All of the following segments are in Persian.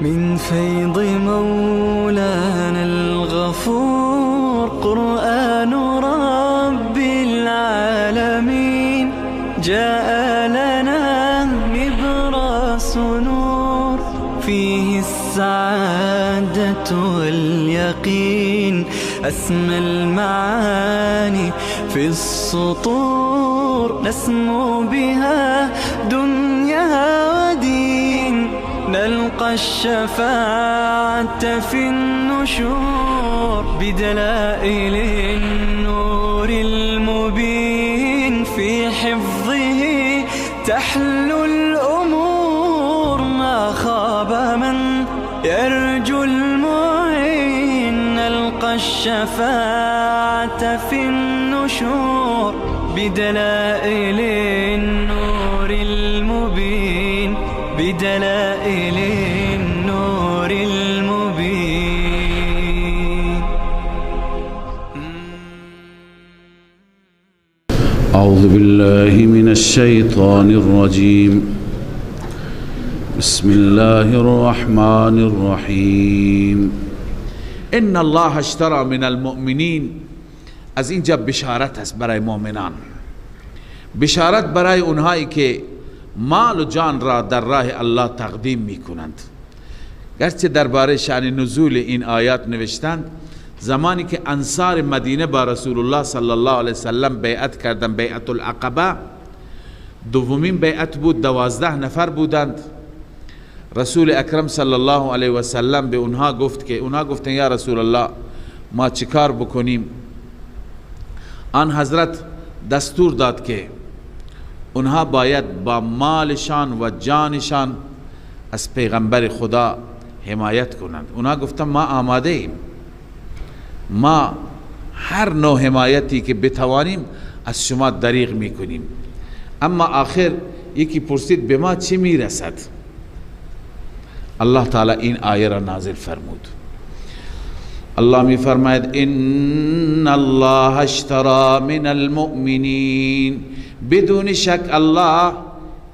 من فيض مولانا الغفور قرآن رب العالمين جاء لنا نبراس نور فيه السعادة واليقين أسمى المعاني في السطور نسمو بها دنيا ودين نلقى الشفاعة في النشور بدلائل النور المبين في حفظه تحلو الأمور ما خاب من يرجو المعين نلقى الشفاعة في النشور بدلائل النور المبين بدلائل النور المبين. أعوذ بالله من الشيطان الرجيم. بسم الله الرحمن الرحیم. ان الله اشترى من المؤمنین. از اینجا بشارت است برای مؤمنان، بشارت برای اونهایی که مال و جان را در راه الله تقدیم می کنند. گرچه درباره شأن نزول این آیات نوشتند زمانی که انصار مدینه با رسول الله صلی الله علیه وسلم بیعت کردند، بیعت العقبه، دومین بیعت بود، 12 نفر بودند. رسول اکرم صلی الله علیه و سلم به اونها گفت که اونها گفتن یا رسول الله ما چیکار بکنیم؟ آن حضرت دستور داد که اونها باید با مالشان و جانشان از پیغمبر خدا حمایت کنند. اونها گفتن ما آماده ایم، ما هر نوع حمایتی که بتوانیم از شما دریغ میکنیم. اما آخر یکی پرسید به ما چه میرسد؟ الله تعالی این آیه را نازل فرمود. الله می فرماید ان الله اشترى من المؤمنین. بدون شک الله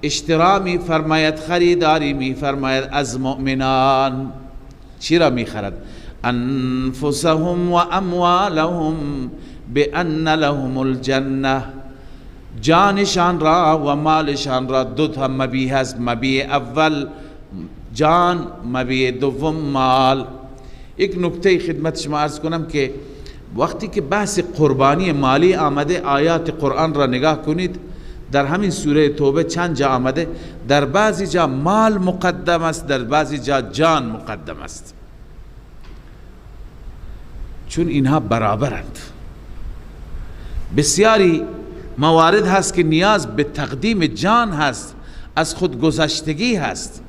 اشترا می فرماید، خریداری می فرماید از مؤمنان. چی را می خرد؟ انفسهم و اموالهم بان لهم الجنه. جانشان را و مالشان را. دو تا مبیع هست، مبیع اول جان، مبیع دوم مال. یک نکته خدمت شما عرض کنم که وقتی که بحث قربانی مالی آمده آیات قرآن را نگاه کنید، در همین سوره توبه چند جا آمده، در بعضی جا مال مقدم است، در بعضی جا جان مقدم است، چون اینها برابرند. بسیاری موارد هست که نیاز به تقدیم جان هست، از خود گذشتگی هست.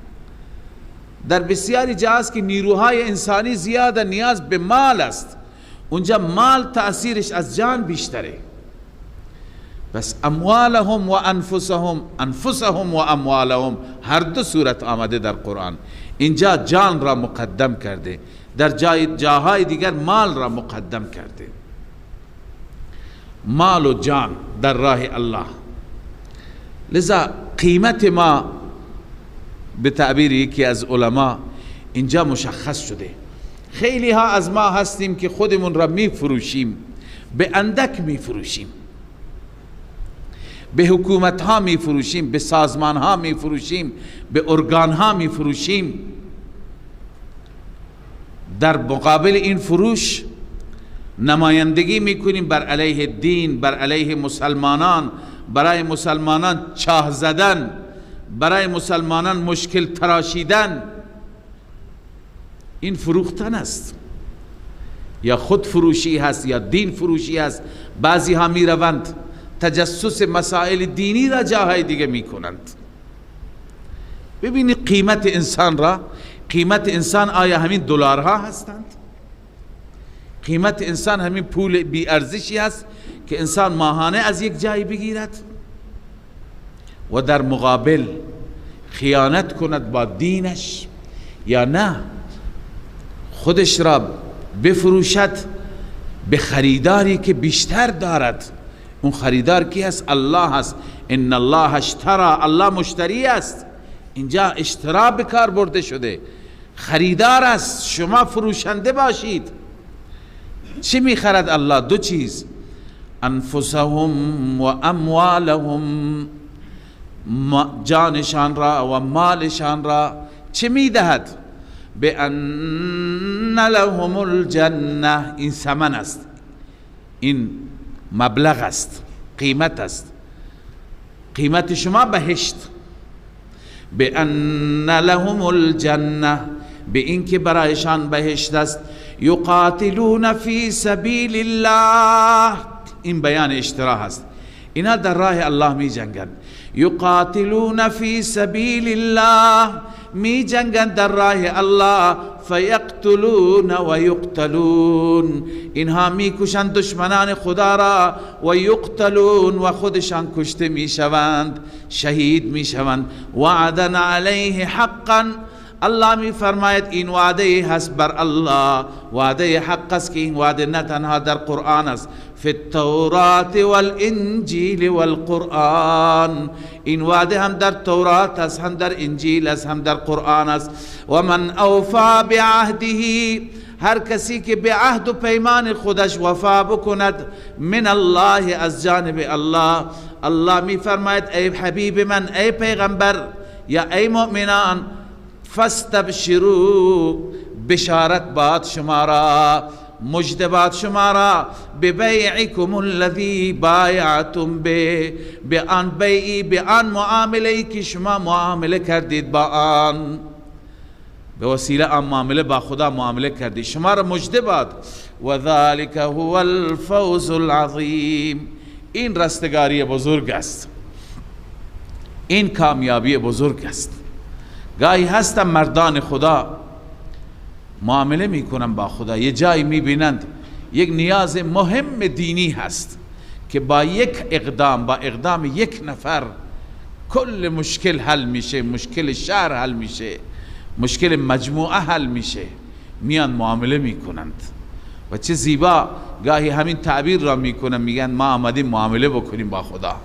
در بسیاری جا هست که نیروهای انسانی زیاده، نیاز به مال است، اونجا مال تأثیرش از جان بیشتره. بس اموالهم و انفسهم، انفسهم و اموالهم هر دو صورت آمده در قرآن. اینجا جان را مقدم کرده، در جاهای دیگر مال را مقدم کرده. مال و جان در راه الله. لذا قیمت ما به تعبیر یکی از علما اینجا مشخص شده. خیلی ها از ما هستیم که خودمون را می فروشیم، به اندک می فروشیم، به حکومت ها می فروشیم، به سازمان ها می فروشیم، به ارگان ها می فروشیم. در مقابل این فروش نمایندگی می کنیم بر علیه دین، بر علیه مسلمانان، برای مسلمانان چاه زدن، برای مسلمانان مشکل تراشیدن. این فروختن است، یا خود فروشی هست یا دین فروشی هست. بعضی ها می روند تجسس مسائل دینی را جاهای دیگه می کنند. ببینید قیمت انسان را، قیمت انسان آیا همین دلارها هستند؟ قیمت انسان همین پول بی ارزشی هست که انسان ماهانه از یک جایی بگیرد و در مقابل خیانت کند با دینش، یا نه خودش را بفروشد به خریداری که بیشتر دارد؟ اون خریدار کی هست؟ الله هست. ان الله اشترى، الله مشتری است. اینجا اشترا به کار برده شده. خریدار است، شما فروشنده باشید. چی میخرد الله؟ دو چیز، انفسهم و اموالهم، جانشان را و مالشان را. چه میدهد؟ بأن لهم الجنه، این ثمن است، این مبلغ است، قیمت است، قیمت شما بهشت. بأن لهم الجنه، به این که برایشان بهشت است. یقاتلون فی سبیل الله، این بیان اشتراح است، اینا در راه الله می جنگند. یقاتلون فی سبیل الله، می جنگند در راه الله. فیقتلون و یقتلون، اینها می کشند دشمنان خدا را. و یقتلون، و خودشان کشته می شوند، شهید می شوند. وعدا علیه حقا، الله می فرماید این وعده هست بر الله، وعده حق است که این وعده نه تنها در قرآن است، فی التورات والانجیل والقرآن، این وعده هم در تورات است، هم در انجیل است، هم در قرآن است. و من اوفا بعهده، هر کسی که به عهد و پیمان خودش وفا بکند، من الله، از جانب الله. الله می فرماید ای حبیب من، ای پیغمبر یا ای مؤمنان، فاستبشروا، بشارت باد شما را، مجد باد شما را، ببیعکم الذی بایعتم به آن بیعی، به آن معامله‌ای که شما معامله کردید با آن، به وسیله آن معامله با خدا معامله کردید، شما را مجد باد. و ذلک هو الفوز العظیم، این رستگاری بزرگ است، این کامیابی بزرگ است. گاهی هستن مردان خدا معامله میکنن با خدا، یه جایی میبینند یک نیاز مهم دینی هست که با یک اقدام، با اقدام یک نفر کل مشکل حل میشه، مشکل شهر حل میشه، مشکل مجموعه حل میشه، میان معامله میکنند. و چه زیبا گاهی همین تعبیر را میکنن، میگن ما آمدیم معامله بکنیم با خدا.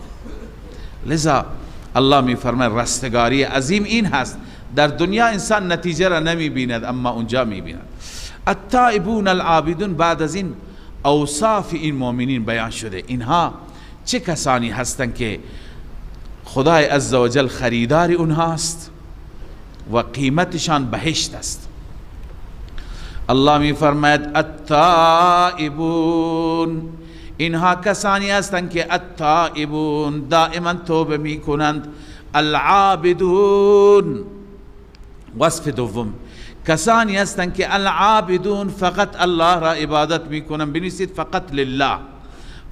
لذا الله میفرماید رستگاری عظیم این هست. در دنیا انسان نتیجه را نمی بیند، اما اونجا می بیند. التائبون العابدون، بعد از این اوصاف این مؤمنین بیان شده. اینها چه کسانی هستند که خدای عزوجل خریدار اونهاست و قیمتشان بهشت است. الله می فرماید التائبون، اینها کسانی هستند که التائبون دائما توبه می کنند. العابدون، وصف دوم، کسانی هستند که العابدون فقط الله را عبادت میکنند، بنویسید فقط لله،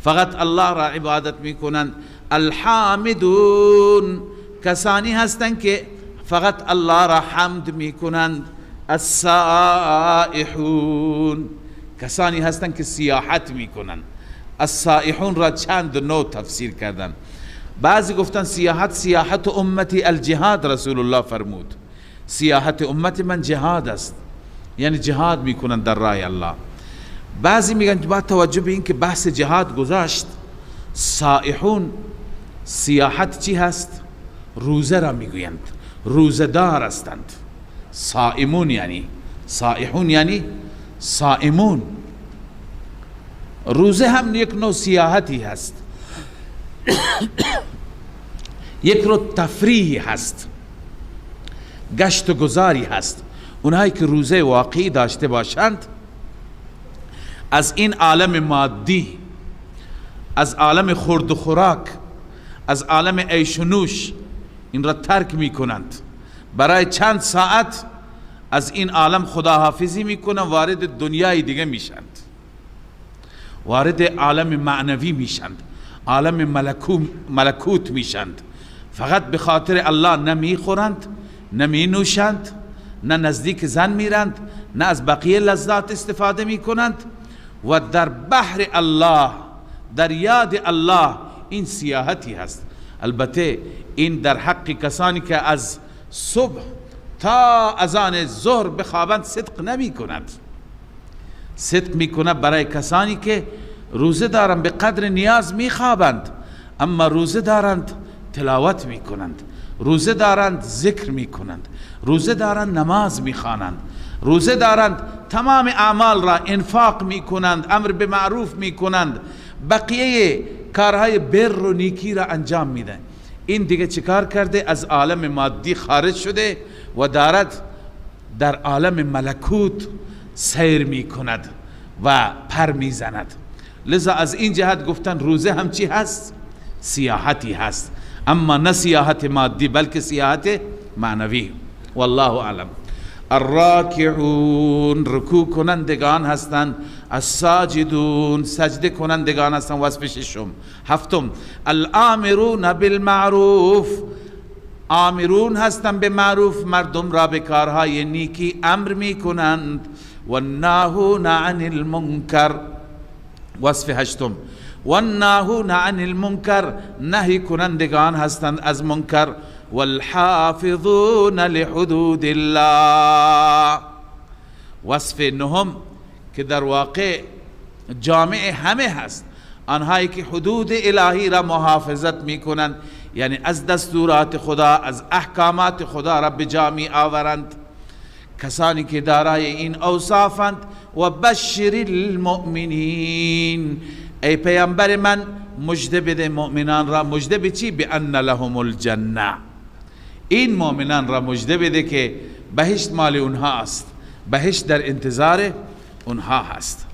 فقط الله را عبادت میکنند. الحامدون، کسانی هستند که فقط الله را حمد میکنند. السائحون، کسانی هستند که سیاحت میکنند. السائحون را چند نوع تفسیر کردند. بعضی گفتن سیاحت، سیاحت امتی الجهاد، رسول الله فرمود سیاحت امت من جهاد است، یعنی جهاد میکنن در راه الله. بعضی میگن با توجه به این که بحث جهاد گذاشت، سائحون سیاحت چی هست؟ روزه را میگویند، روزه دار هستند. صائمون یعنی سائحون یعنی صائمون. روزه هم یک نوع سیاحتی هست، یک نوع تفریحی هست، گشت و گذاری هست. اونهایی که روزه واقعی داشته باشند از این عالم مادی، از عالم خورد و خوراک، از عالم عیش و نوش، این را ترک می کنند، برای چند ساعت از این عالم خداحافظی می کنند، وارد دنیای دیگه میشند، وارد عالم معنوی میشند، عالم ملکوت میشند. فقط به خاطر الله نمی خورند، نمی نوشند، نه نزدیک زن میرند، نه از بقیه لذات استفاده می کنند و در بحر الله، در یاد الله. این سیاحتی هست. البته این در حق کسانی که از صبح تا اذان ظهر بخوابند صدق نمی کند. صدق می کند برای کسانی که روزه دارند، به قدر نیاز می خوابند، اما روزه دارند تلاوت می کنند، روزه دارند ذکر می کنند، روزه دارند نماز می خوانند، روزه دارند، تمام اعمال را انفاق می کنند، امر به معروف می کنند، بقیه کارهای بر و نیکی را انجام میدن. این دیگه چیکار کرده؟ از عالم مادی خارج شده و دارد در عالم ملکوت سیر می کند و پر می زند. لذا از این جهت گفتن روزه هم چی هست؟ سیاحتی هست، اما نه سیاحت مادی بلکه سیاحت معنوی. والله اعلم. الراکعون رکوع کنندگان هستند، الساجدون سجده کنندگان هستند. وصف ششم. هفتم الامرون بالمعروف، آمرون هستند به معروف، مردم را به کارهای نیکی امر می کنند. والناهون عن المنکر. وصف هشتم والناهون عن المنکر، نهی کنندگان هستند از منکر. والحافظون لحدود الله. وصف نهم که در واقع جامع همه هست، آنهایی که حدود الهی را محافظت می کنند، یعنی از دستورات خدا، از احکامات خدا را به جا می آورند. کسانی که دارای این اوصافند. و بشر المؤمنین، ای پیامبر من مژده بده مؤمنان را. مژده به چی؟ بان لهم الجنه. این مؤمنان را مژده بده که بهشت مال اونها است، بهشت در انتظار اونها هست.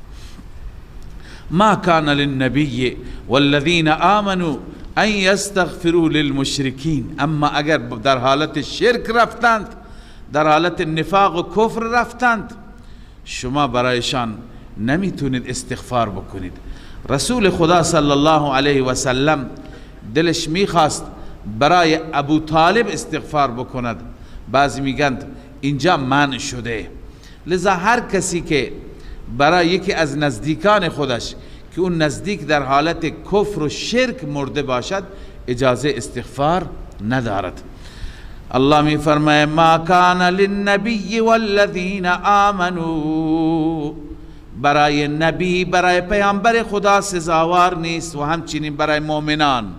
ما کان للنبی والذین آمنوا ان یستغفروا للمشرکین، اما اگر در حالت شرک رفتند، در حالت نفاق و کفر رفتند، شما برایشان نمیتونید استغفار بکنید. رسول خدا صلی الله علیه و سلم دلش میخواست برای ابو طالب استغفار بکند، بعضی میگند اینجا منع شده. لذا هر کسی که برای یکی از نزدیکان خودش که اون نزدیک در حالت کفر و شرک مرده باشد اجازه استغفار ندارد. الله می فرماید ما کان للنبی والذین آمنوا، برای نبی، برای پیامبر خدا سزاوار نیست و همچنین برای مؤمنان،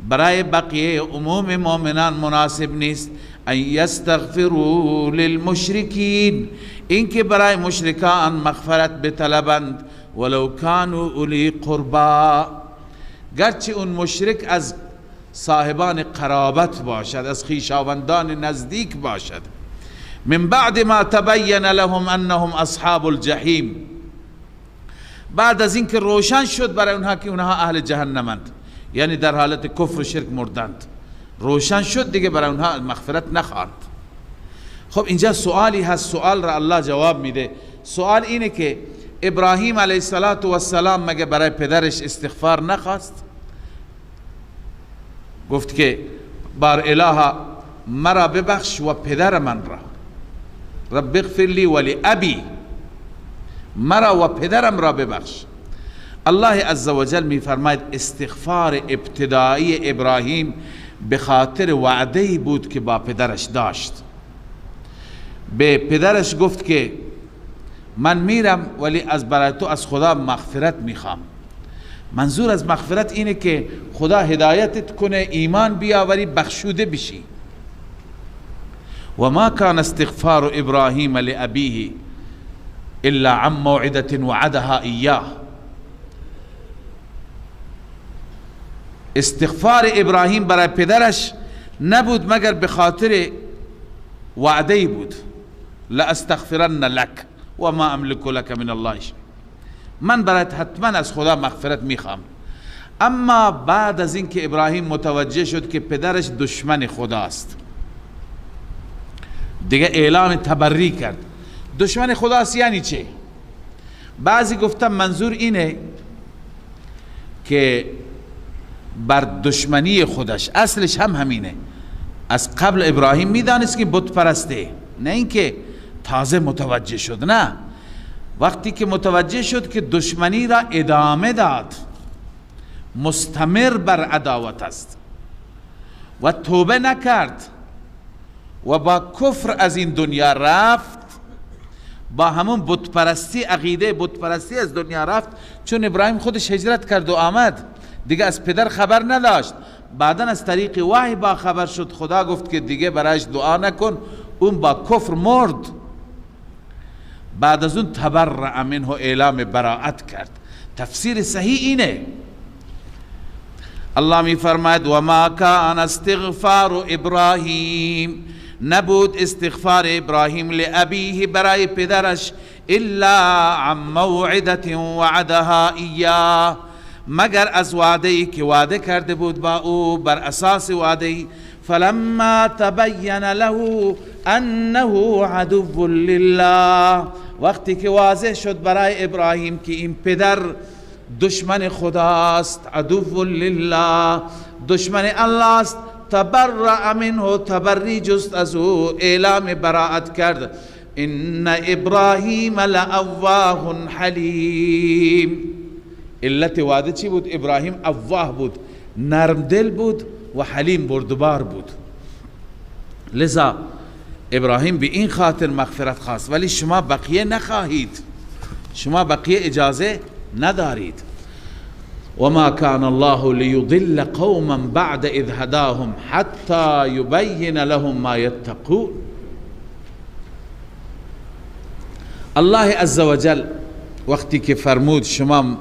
برای بقیه عموم مؤمنان مناسب نیست ان یستغفروا للمشرکین، اینکه برای مشرکان مغفرت بطلبند، ولو کانوا اولی قربا، گرچه اون مشرک از صاحبان قرابت باشد، از خویشاوندان نزدیک باشد. من بعد ما تبین لهم انهم اصحاب الجحیم، بعد از اینکه روشن شد برای اونها که اونها اهل جهنمند، یعنی در حالت کفر و شرک مردند، روشن شد دیگه برای اونها مغفرت نخواند. خب اینجا سوالی هست، سوال را الله جواب میده. سوال اینه که ابراهیم علیه السلام مگه برای پدرش استغفار نخواست؟ گفت که بار اله مرا ببخش و پدر من را، رب اغفر لی ولی ابی، مرا و پدرم را ببخش. الله عزوجل می فرماید استغفار ابتدایی ابراهیم به خاطر وعده‌ای بود که با پدرش داشت. به پدرش گفت که من میرم ولی از برای تو از خدا مغفرت میخوام. منظور از مغفرت اینه که خدا هدایتت کنه، ایمان بیاوری، بخشوده بشی. و ما کان استغفار ابراهیم لابیه الا عن موعده وعدها ایاه، استغفار ابراهیم برای پدرش نبود مگر به خاطر وعده بود، لا استغفرن لك و ما املک لك من الله شیء، من برایت حتما از خدا مغفرت میخوام. اما بعد از اینکه ابراهیم متوجه شد که پدرش دشمن خداست، دیگه اعلان تبری کرد. دشمن خداست یعنی چه؟ بعضی گفتن منظور اینه که بر دشمنی خودش، اصلش هم همینه، از قبل ابراهیم میدانست که بت پرسته، نه اینکه تازه متوجه شد، نه، وقتی که متوجه شد که دشمنی را ادامه داد، مستمر بر عداوت است و توبه نکرد و با کفر از این دنیا رفت، با همون بت پرستی، عقیده بت پرستی از دنیا رفت. چون ابراهیم خودش هجرت کرد و آمد، دیگه از پدر خبر نداشت، بعدا از طریق وحی با خبر شد. خدا گفت که دیگه برایش دعا نکن، اون با کفر مرد. بعد از اون تبرأ منه اعلام براءت کرد. تفسیر صحیح اینه. الله می فرماید و ما کان استغفار ابراهیم، نبود استغفار ابراهیم لابیه برای پدرش، الا عن موعدت وعدها ایاه، مگر از وعده‌ای که وعده کرده بود با او، بر اساس وعده‌ای. فلما تبین له انه عدو لله، وقتی که واضح شد برای ابراهیم که این پدر دشمن خداست، عدو لله، دشمن الله است، تبرأ منه، تبری جست از او، اعلام براءت کرد. ان ابراهیم لأواه حلیم. علت وعده چی بود؟ ابراهیم اواه بود، نرم دل بود و حلیم بردبار بود. لذا ابراهیم به این خاطر مغفرت خواست. ولی شما بقیه نخواهید، شما بقیه اجازه ندارید. وما كان الله ليضل قوما بعد اذ هداهم حتى يبين لهم ما يتقون. الله عزوجل وقتی که فرمود شما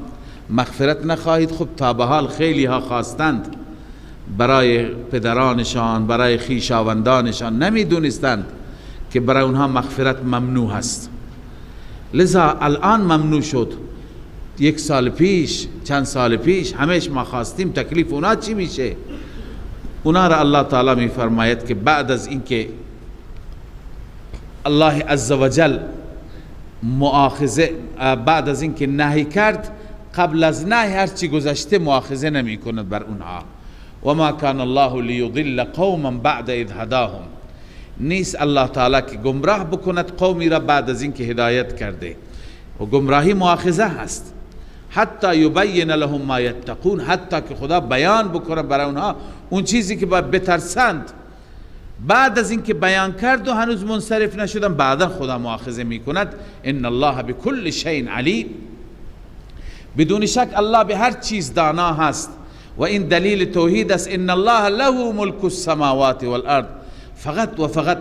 مغفرت نخواهید، خب تا به حال خیلی ها خواستند برای پدرانشان، برای خویشاوندانشان، نمیدونستند که برای اونها مغفرت ممنوع هست. لذا الان ممنوع شد. 1 سال پیش، چند سال پیش همش ما خواستیم، تکلیف اونا چی میشه؟ اونا را الله تعالی می فرماید که بعد از اینکه الله عزوجل مؤاخذه، بعد از اینکه نهی کرد، قبل از نهی هر چی گذشته مؤاخذه نمی کند بر اونها. و ما کان الله لیضل قوما بعد اذ هداهم، نیست الله تعالی که گمراه بکند قومی را بعد از اینکه هدایت کرده. و گمراهی مؤاخذه هست. حتی یبین لهم ما یتقون، حتی که خدا بیان بکنه برای اونها اون چیزی که باید بترسند. بعد از اینکه بیان کرد و هنوز منصرف نشدن، بعدا خدا مؤاخذه میکند. ان الله بكل شیء علیم، بدون شک الله به هر چیز دانا هست و این دلیل توحید است. ان الله له ملک السماوات والارض، فقط و فقط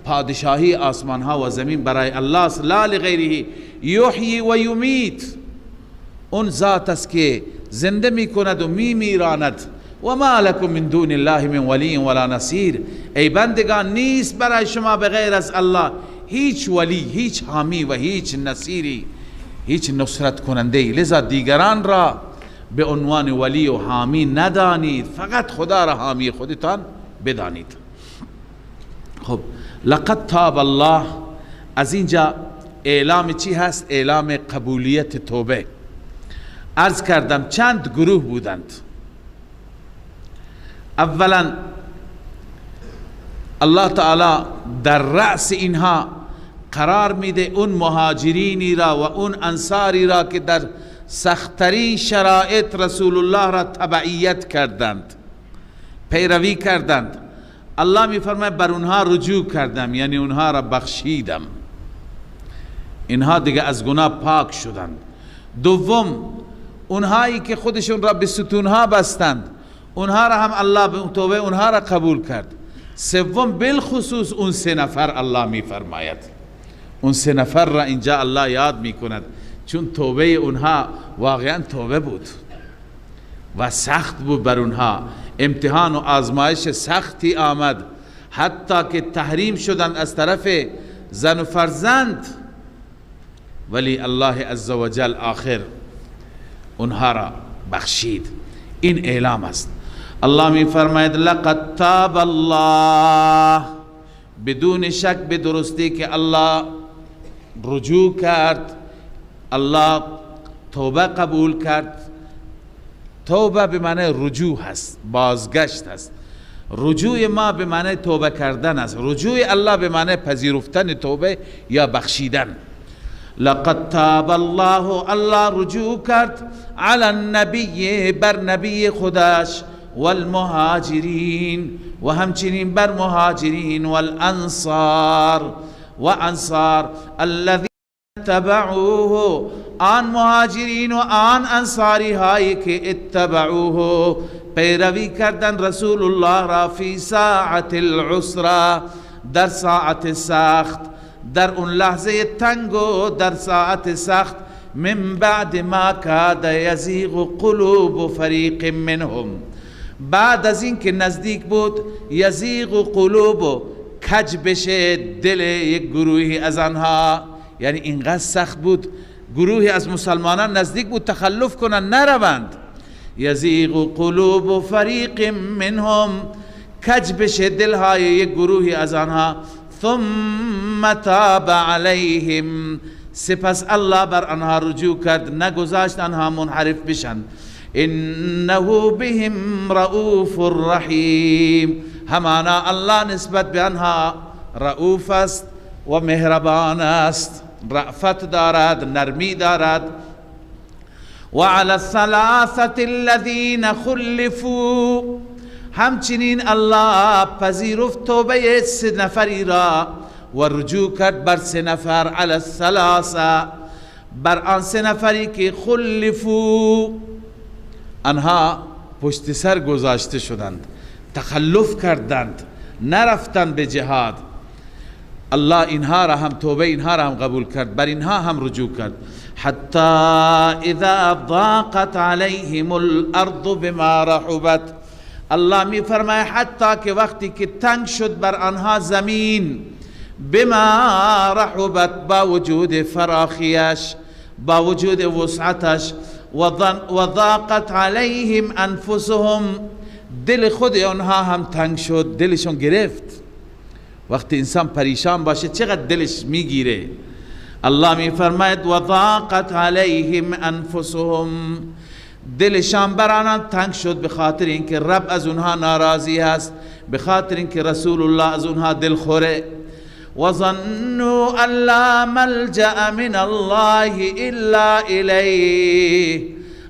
پادشاهی آسمان ها و زمین برای الله است، لا لغیره. یحیی و یمیت، اون ذات است که زنده می کند و می میراند. و ما لکم من دون الله من ولی ولا نصیر، ای بندگان نیست برای شما بغیر از الله هیچ ولی، هیچ حامی و هیچ نصیری، هیچ نصرت کننده. لذا دیگران را به عنوان ولی و حامی ندانید، فقط خدا را حامی خودتان بدانید. خب لقد تاب الله، از اینجا اعلام چی هست؟ اعلام قبولیت توبه. عرض کردم چند گروه بودند. اولا الله تعالی در رأس اینها قرار میده اون مهاجرینی را و اون انصاری را که در سخت‌ترین شرایط رسول الله را تبعیت کردند، پیروی کردند. الله میفرماید بر اونها رجوع کردم، یعنی اونها را بخشیدم، اینها دیگه از گناه پاک شدند. دوم اونهایی که خودشون را به ستونها بستند، اونها را هم الله به توبه اونها را قبول کرد. سوم بالخصوص اون 3 نفر الله میفرماید، اون 3 نفر را اینجا الله یاد میکند، چون توبه اونها واقعا توبه بود و سخت بود بر اونها. امتحان و آزمایش سختی آمد، حتی که تحریم شدند از طرف زن و فرزند، ولی الله عزوجل آخر اونها را بخشید. این اعلام است. الله می فرماید لقد تاب الله، بدون شک به درستی که الله رجوع کرد، الله توبه قبول کرد. توبه به معنی رجوع هست، بازگشت هست. رجوع ما به معنی توبه کردن است، رجوع الله به معنی پذیرفتن توبه یا بخشیدن. لقد تاب الله، الله رجوع کرد علی النبی، بر نبی خداش، والمهاجرین، و همچنین بر مهاجرین، والانصار، و انصار، الذین اتبعوه، آن مهاجرین و آن انصاری هایی که اتبعوه پیروی کردن رسول الله را، فی ساعت العسرة، در ساعت سخت، در اون لحظه تنگ و در ساعت سخت، من بعد ما کاد یزیغ قلوب فریق منهم، بعد از این که نزدیک بود یزیغ قلوب، کج بشه دل یک گروهی از آنها، یعنی اینقدر سخت بود گروهی از مسلمانان نزدیک بود تخلف کنن نروند. یزیغ قلوب فریق منهم، کج بشه دلهای یک گروهی از آنها. ثم تاب علیهم، سپس الله بر آنها رجوع کرد، نگذاشت آنها منحرف بشن. انه بهم رؤوف رحیم، همانا الله نسبت به آنها رؤوف است و مهربان است، رأفت دارد، نرمی دارد. وعلى الثلاثة الذين خلفوا، همچنین الله پذیرفت توبه 3 نفری را و رجوع کرد بر 3 نفر. علی الثلاثه، بر آن 3 نفری که خلفوا، آنها پشت سر گذاشته شدند، تخلف کردند، نرفتند به جهاد. الله اینها را هم توبه اینها را هم قبول کرد، بر اینها هم رجوع کرد. حتی اذا ضاقت علیهم الارض بما رحبت، الله می فرماید حتی که وقتی که تنگ شد بر آنها زمین، بما رحبت، با وجود فراخیش، با وجود وسعتش، و ضاقت علیهم انفسهم، دل خود آنها هم تنگ شد، دلشون گرفت. وقتی انسان پریشان باشه چقدر دلش میگیره. الله می فرماید و ضاقت علیهم انفسهم، دلشان بر آنها تنگ شد به خاطر اینکه رب از اونها ناراضی است، به خاطر اینکه رسول الله از اونها دلخوره. و ظنوا ان لا ملجأ من الله الا الیه،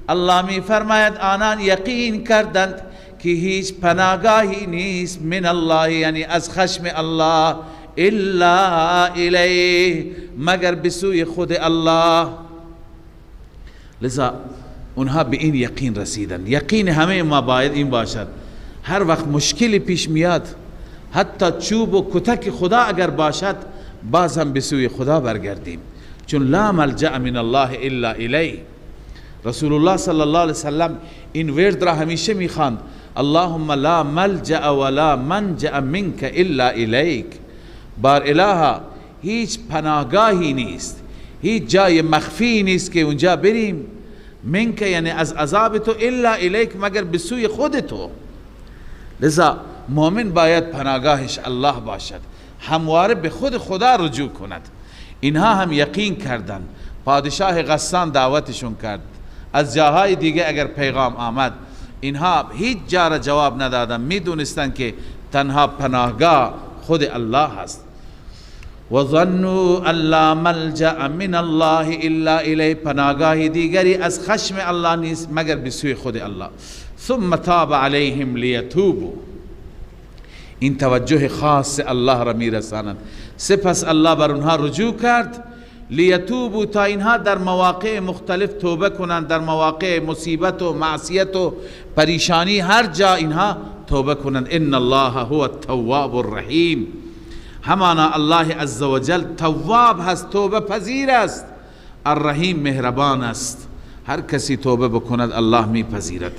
الله می فرماید آنان یقین کردند که هیچ پناهگاهی نیست من الله، یعنی از خشم الله، الا الیه، مگر به سوی خود الله. لذا اونها به این یقین رسیدن. یقین همه ما باید این باشد، هر وقت مشکلی پیش میاد، حتی چوب و کتک خدا اگر باشد، باز هم به سوی خدا برگردیم، چون لا ملجأ من الله الا الیه. رسول الله صلی الله علیه وسلم این ورد را همیشه میخواند، اللهم لا ملجأ ولا منجأ منك الا الیک. بار الها هیچ پناهگاهی نیست، هیچ جای مخفی نیست که اونجا بریم، منک یعنی از عذاب تو، الا الیک مگر به سوی خود تو. لذا مؤمن باید پناهگاهش الله باشد، همواره به خود خدا رجوع کند. اینها هم یقین کردن. پادشاه غسان دعوتشون کرد، از جاهای دیگه اگر پیغام آمد اینها هیچ جا را جواب ندادن، میدونستن که تنها پناهگاه خود الله هست. و ظنوا ان لا ملجأ من الله الا الیه، پناهگاه دیگری از خشم الله نیست مگر به سوی خود الله. ثم تاب علیهم لیتوبوا، این توجه خاص الله را میرساند. سپس الله بر اونها رجوع کرد، لیتوبوا، تا اینها در مواقع مختلف توبه کنند، در مواقع مصیبت و معصیت و پریشانی هر جا اینها توبه کنند. ان الله هو التواب الرحیم، همانا الله عزوجل تواب هست، توبه پذیر است، الرحیم مهربان است، هر کسی توبه بکند الله میپذیرد.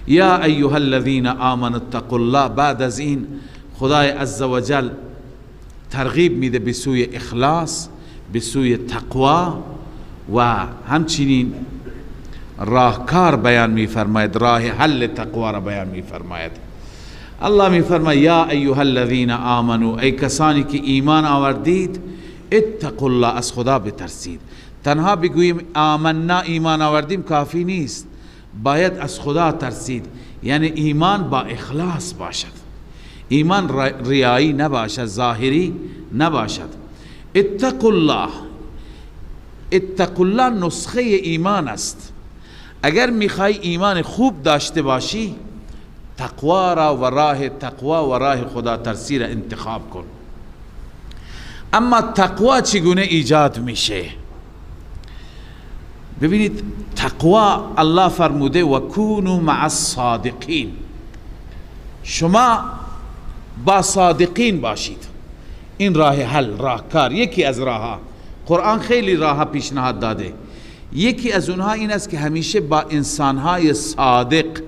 یا ایها الذین آمنوا اتقوا الله، بعد از این خدای عزوجل ترغیب میده به سوی اخلاص، به سوی تقوا، و همچنین راهکار بیان میفرماید، راه حل تقوا را بیان میفرماید. الله میفرماید یا ایها الذین آمنوا، ای کسانی که ایمان آوردید، اتقوا الله، از خدا بترسید. تنها بگوییم آمنا، ایمان آوردیم کافی نیست، باید از خدا ترسید، یعنی ایمان با اخلاص باشد، ایمان ریایی نباشد، ظاهری نباشد. اتقوا الله، اتقوا الله نسخه ایمان است. اگر میخوای ایمان خوب داشته باشی، تقوا را و راه تقوا و راه خدا ترسی را انتخاب کن. اما تقوا چگونه ایجاد میشه؟ ببینید تقوا الله فرموده و کونوا مع الصادقین، شما با صادقین باشید. این راه حل، راهکار، یکی از راهها. قرآن خیلی راهها پیشنهاد داده. یکی از اونها این است که همیشه با انسانهای صادق،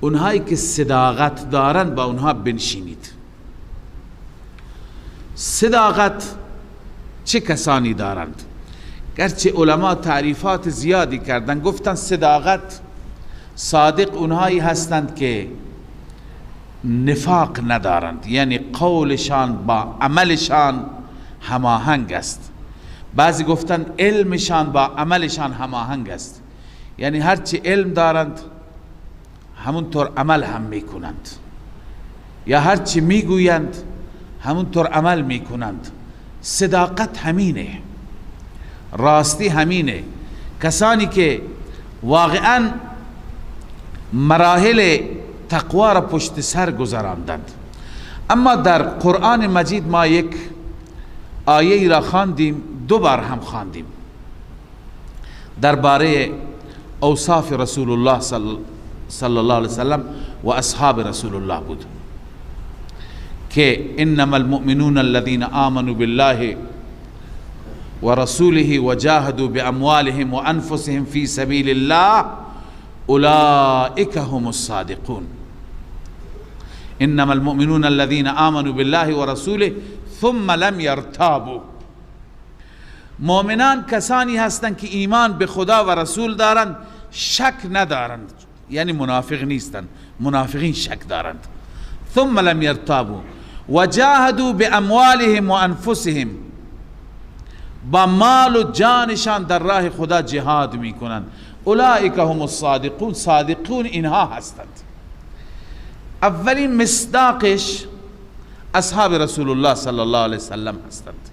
اونهایی که صداقت دارند، با اونها بنشینید. صداقت چه کسانی دارند؟ گرچه علما تعریفات زیادی کردن، گفتن صداقت، صادق اونهایی هستند که نفاق ندارند، یعنی قولشان با عملشان هماهنگ است. بعضی گفتن علمشان با عملشان هماهنگ است، یعنی هرچی علم دارند همونطور عمل هم میکنند، یا هرچی میگویند همونطور عمل میکنند. صداقت همینه، راستی همینه. کسانی که واقعا مراحل تقوا را پشت سر گذراندند. اما در قرآن مجید ما یک آیه را خواندیم، دو بار هم خواندیم، درباره اوصاف رسول الله صلی الله علیه وسلم و اصحاب رسول الله بود که انما المؤمنون الذين آمنوا بالله ورسوله وجاهدوا باموالهم وانفسهم في سبيل الله اولئك هم الصادقون. انما المؤمنون الذين آمنوا بالله ورسوله ثم لم يرتابوا. مؤمنان کسانی هستند که ایمان به خدا و رسول دارند، شک ندارند، یعنی منافق نیستند. منافقین شک دارند. ثم لم يرتابوا وجاهدوا باموالهم وانفسهم، با مال و جانشان در راه خدا جهاد میکنند. اولئک هم الصادقون. صادقون اینها هستند. اولین مصداقش اصحاب رسول الله صلی الله علیه وسلم هستند،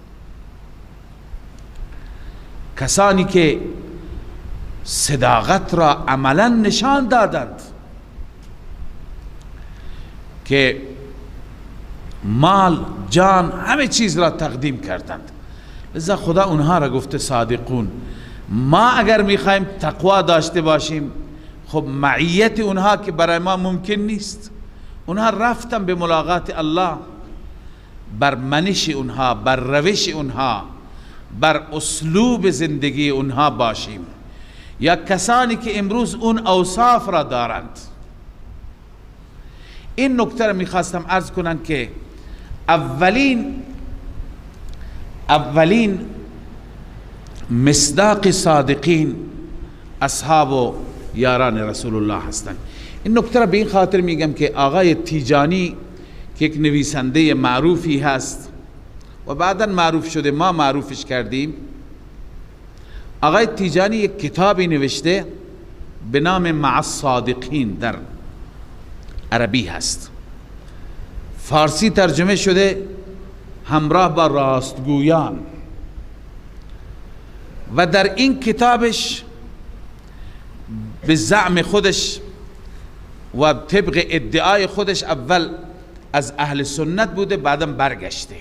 کسانی که صداقت را عملا نشان دادند، که مال، جان، همه چیز را تقدیم کردند. لذا خدا اونها را گفته صادقون. ما اگر میخوایم تقوا داشته باشیم، خب معیت اونها که برای ما ممکن نیست. اونها رفتن به ملاقات الله، بر منش اونها، بر روش اونها، بر اسلوب زندگی اونها باشیم. یا کسانی که امروز اون اوصاف را دارند. این نکته را میخواستم عرض کنم که اولین مصداق صادقین اصحاب و یاران رسول الله هستند. این نکته را به این خاطر میگم که آقای تیجانی که یک نویسنده معروفی هست و بعدا معروف شده، ما معروفش کردیم، آقای تیجانی یک کتابی نوشته به نام مع الصادقین، در عربی هست، فارسی ترجمه شده همراه با راستگویان. و در این کتابش به زعم خودش و طبق ادعای خودش اول از اهل سنت بوده، بعدم برگشته.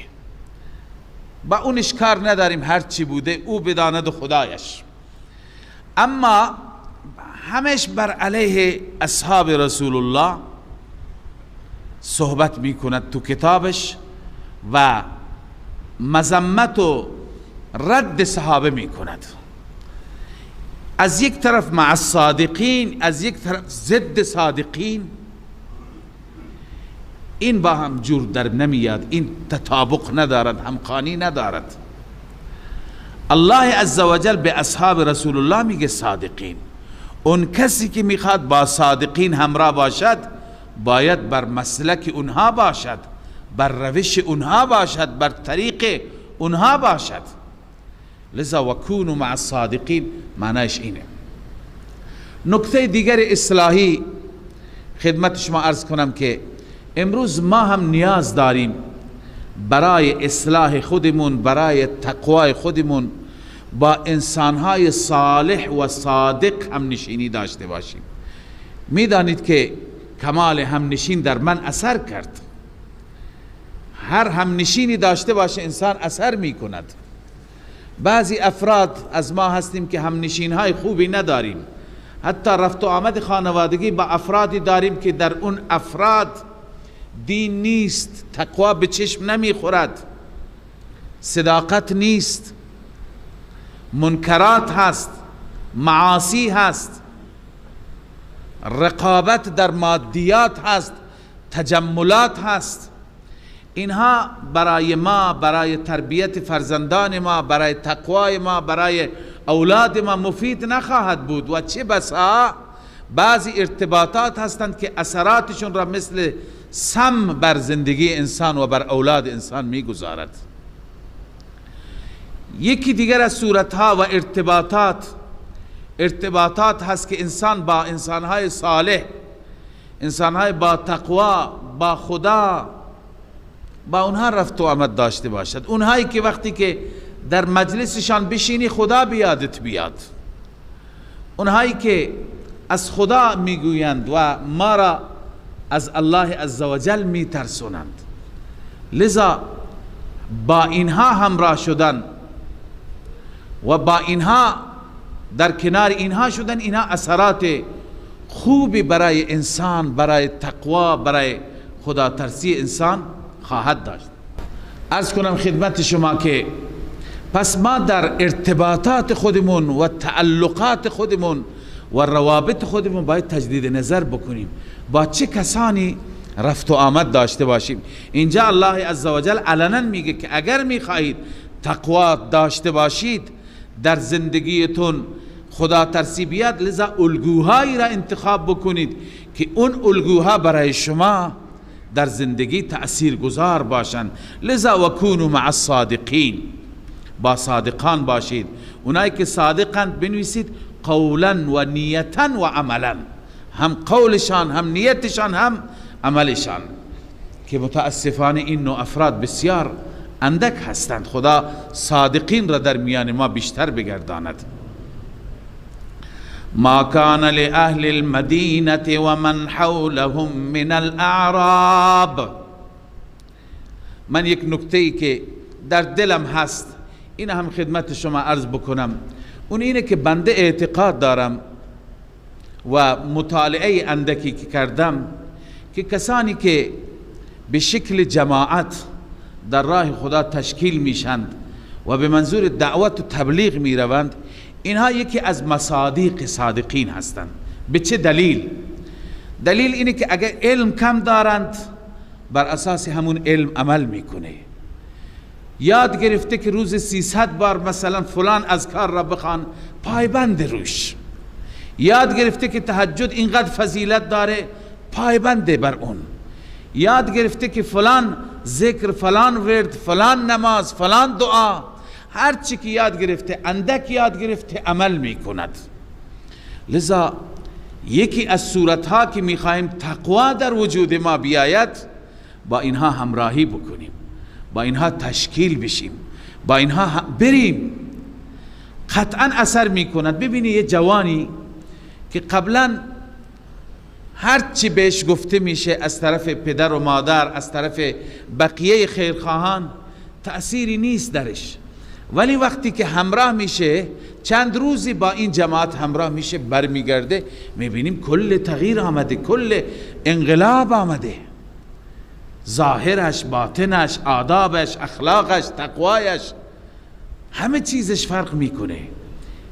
با اونش کار نداریم، هر چی بوده او بداند و خدایش. اما همش بر علیه اصحاب رسول الله صحبت میکند تو کتابش و مذمت و رد صحابه میکند. از یک طرف مع الصادقین، از یک طرف ضد صادقین. این با هم جور در نمیاد، این تطابق ندارد، همخوانی ندارد. الله عزوجل به اصحاب رسول الله میگه صادقین. اون کسی که میخواد با صادقین همراه باشد باید بر مسلک اونها باشد، بر روش اونها باشد، بر طریق اونها باشد. لذا وکونوا مع الصادقین معنیش اینه. نکته دیگر اصلاحی خدمت شما عرض کنم که امروز ما هم نیاز داریم برای اصلاح خودمون، برای تقوای خودمون با انسانهای صالح و صادق هم نشینی داشته باشیم. میدانید که کمال همنشین در من اثر کرد. هر همنشینی داشته باشه انسان اثر می کند. بعضی افراد از ما هستیم که همنشین های خوبی نداریم، حتی رفت و آمد خانوادگی با افرادی داریم که در اون افراد دین نیست، تقوا به چشم نمی خورد. صداقت نیست، منکرات هست، معاصی هست، رقابت در مادیات هست، تجملات هست. اینها برای ما، برای تربیت فرزندان ما، برای تقوای ما، برای اولاد ما مفید نخواهد بود. و چه بسا بعضی ارتباطات هستند که اثراتشون را مثل سم بر زندگی انسان و بر اولاد انسان میگذارد. یکی دیگر از صورتها و ارتباطات هست که انسان با انسانهای صالح، انسانهای با تقوا، با خدا، با اونها رفت و آمد داشته باشد. اونهایی که وقتی که در مجلسشان بشینی خدا بیادت بیاد، اونهایی که از خدا میگویند و ما را از الله عزوجل میترسونند. لذا با اینها همراه شدن و با اینها در کنار اینها شدن، اینها اثرات خوبی برای انسان، برای تقوا، برای خدا ترسی انسان خواهد داشت. عرض کنم خدمت شما که پس ما در ارتباطات خودمون و تعلقات خودمون و روابط خودمون باید تجدید نظر بکنیم، با چه کسانی رفت و آمد داشته باشیم. اینجا الله عزوجل علنا میگه که اگر میخواهید تقوا داشته باشید، در زندگیتون خدا ترسی بیاد، لذا الگوهایی را انتخاب بکنید که اون الگوها برای شما در زندگی تأثیر گذار باشند. لذا وکونوا مع الصادقین، با صادقان باشید. اونایی که صادقند بنویسید قولا و نیتا و عملا، هم قولشان، هم نیتشان، هم عملشان، که متاسفانه این نوع افراد بسیار اندک هستند. خدا صادقین را در میان ما بیشتر بگرداند. ما کان لأهل المدینة و من حولهم من الاعراب. من یک نکته‌ای که در دلم هست، این هم خدمت شما عرض بکنم. اون اینه که بنده اعتقاد دارم و مطالعه اندکی که کردم که کسانی که به شکل جماعت در راه خدا تشکیل میشند و به منظور دعوت و تبلیغ میروند، اینها یکی از مصادیق صادقین هستند. به چه دلیل؟ دلیل اینه که اگر علم کم دارند، بر اساس همون علم عمل میکنه. یاد گرفته که روز 300 بار مثلا فلان اذکار را بخوان، پایبند روش. یاد گرفته که تهجد اینقدر فضیلت داره، پایبنده بر اون. یاد گرفته که فلان ذکر، فلان ورد، فلان نماز، فلان دعا، هر چی که یاد گرفته، اندک یاد گرفته، عمل میکند. لذا یکی از صورتها که میخواهیم تقوا در وجود ما بیاید، با اینها همراهی بکنیم، با اینها تشکیل بشیم، با اینها بریم. قطعا اثر میکند. ببینی یه جوانی که قبلا هر چی بهش گفته میشه از طرف پدر و مادر، از طرف بقیه خیرخواهان، تأثیری نیست درش، ولی وقتی که همراه میشه، چند روزی با این جماعت همراه میشه، برمیگرده، میبینیم کل تغییر آمده، کل انقلاب آمده. ظاهرش، باطنش، آدابش، اخلاقش، تقوایش، همه چیزش فرق میکنه.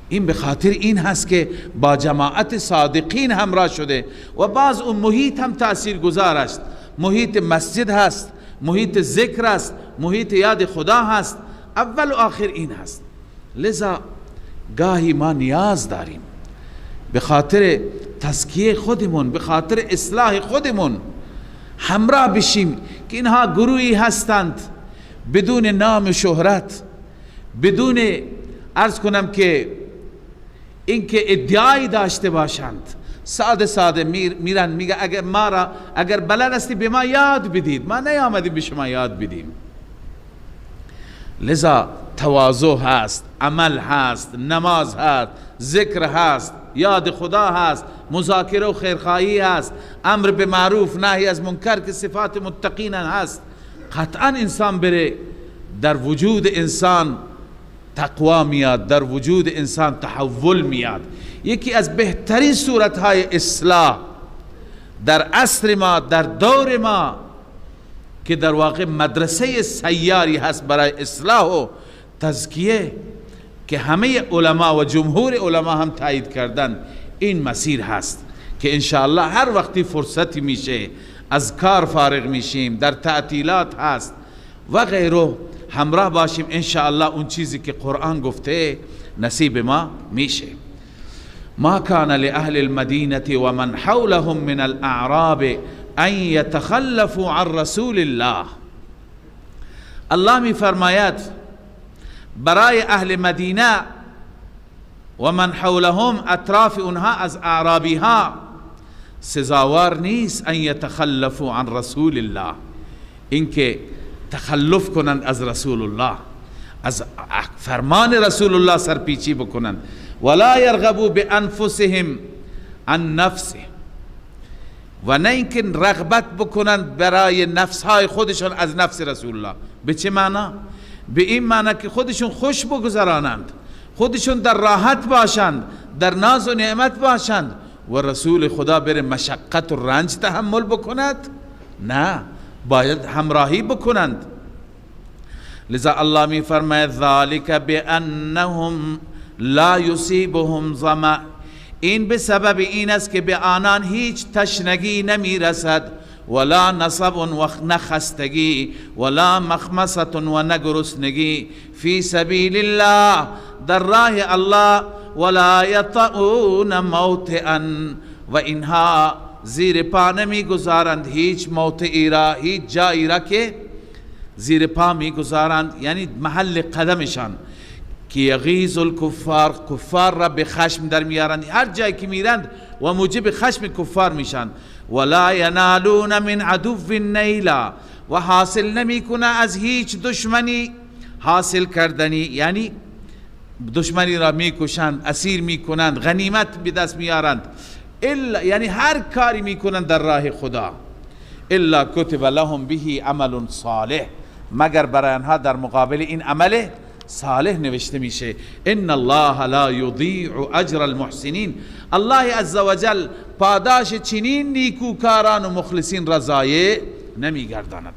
این به خاطر این هست که با جماعت صادقین همراه شده. و بعض اون محیط هم تأثیر گذار است. محیط مسجد هست، محیط ذکر است، محیط یاد خدا هست، اول و آخر این هست. لذا گاهی ما نیاز داریم به خاطر تزکیه خودمون، به خاطر اصلاح خودمون همراه بشیم که اینها گروهی هستند بدون نام شهرت، بدون عرض کنم که اینکه ادعایی داشته باشند، ساده ساده میرن میگه اگر بلد هستی به ما یاد بدید، ما نیامدیم به شما یاد بدیم. لذا تواضع هست، عمل هست، نماز هست، ذکر هست، یاد خدا هست، مذاکره و خیرخواهی هست، امر به معروف نهی از منکر که صفات متقین هست. قطعا انسان بره، در وجود انسان تقوا میاد، در وجود انسان تحول میاد. یکی از بهترین صورتهای اصلاح در عصر ما، در دور ما، که در واقع مدرسه سیاری هست برای اصلاح و تزکیه که همه علما و جمهور علما هم تایید کردن این مسیر هست که انشاءالله هر وقتی فرصتی میشه از کار فارغ میشیم، در تعطیلات هست و غیره، همراه باشیم انشاءالله اون چیزی که قرآن گفته نصیب ما میشه. ما كان لأهل المدينة ومن حولهم من الأعراب ان يتخلفوا عن رسول الله. الله می فرماید برای اهل مدینه و من حولهم، اطراف اونها از اعرابی ها، سزاوار نیست ان یتخلفوا عن رسول الله، اینکه تخلف کنند از رسول الله، از فرمان رسول الله سرپیچی بکنند. ولا يرغبوا بانفسهم عن نفسه، و نه اینکه رغبت بکنند برای نفسهای خودشون از نفس رسول الله. به چه معنا؟ به این معنا که خودشون خوش بگذرانند، خودشون در راحت باشند، در ناز و نعمت باشند و رسول خدا بره مشقت و رنج تحمل بکند؟ نه، باید همراهی بکنند. لذا الله می فرماید ذالک بانهم لا یصیبهم ظمأ، این به سبب این است که به آنان هیچ تشنگی نمی رسد، ولا نصب و نخستگی، ولا مخمصة و نگرسنگی، فی سبیل الله، در راه الله، ولا یطؤون موطئا، و اینها زیر پا نمی گذارند هیچ موطئی را، هیچ جایی را که زیر پا می گذارند، یعنی محل قدمشان، که یغیظ الکفار، کفار را به خشم در میارند، هر جایی که میرند و موجب خشم کفار میشن. ولا ینالون من عدو نیلا، و حاصل نمیکنه از هیچ دشمنی حاصل کردنی، یعنی دشمنی را میکشند، اسیر میکنند، غنیمت به دست میارند، الا یعنی هر کاری میکنند در راه خدا، الا کتب لهم به عمل صالح، مگر برای آنها در مقابل این عمل صالح نوشته میشه. ان الله لا یضیع اجر المحسنین، الله عزوجل پاداش چنین نیکوکاران و مخلصین را ضایع نمیگرداند.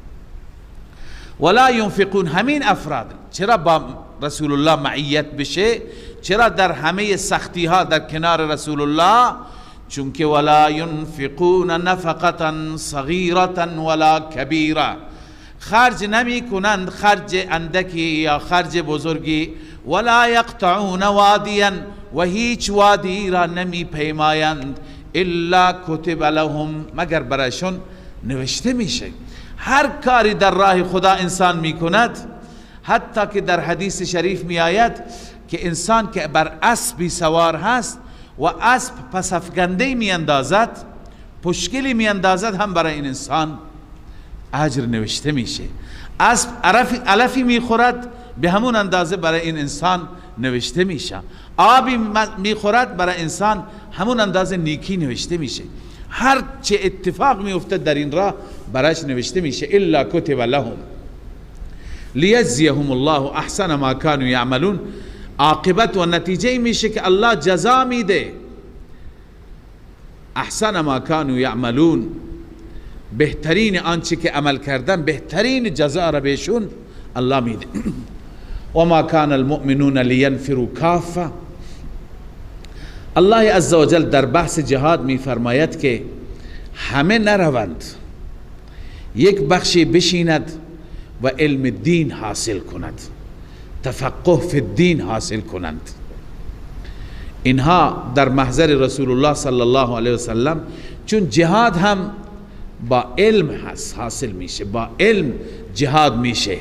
ولا ينفقون، همین افراد چرا با رسول الله معیت بشه؟ چرا در همه سختی ها در کنار رسول الله؟ چونکه ولا ينفقون نفقة صغیرة ولا کبیرة، خرج نمی کنند خرج اندکی یا خرج بزرگی، ولا یقطعون وادیا، و هیچ وادی را نمی پیمایند، الا کتب لهم، مگر برایشون نوشته میشه. هر کاری در راه خدا انسان می کند، حتی که در حدیث شریف می آید که انسان که بر اسبی سوار هست و اسب پس افگنده می اندازد، پشکلی می اندازد، هم برای این انسان اجر نوشته میشه. اسب علفی میخورد، به همون اندازه برای این انسان نوشته میشه. آبی میخورد، برای انسان همون اندازه نیکی نوشته میشه. هر چه اتفاق میافتد در این راه برایش نوشته میشه. الا کتب لهم لیجزیهم الله احسن ما كانوا یعملون، عاقبت و نتیجه میشه که الله جزا میده. احسن ما كانوا یعملون، بهترین آنچه که عمل کردن، بهترین جزا را بهشون الله میده. و ما کان المؤمنون لینفروا کافه، الله عزوجل در بحث جهاد میفرماید که همه نروند، یک بخشی بشیند و علم دین حاصل کند، تفقه فی الدین حاصل کنند. اینها در محضر رسول الله صلی الله علیه وسلم، چون جهاد هم با علم هست حاصل میشه، با علم جهاد میشه،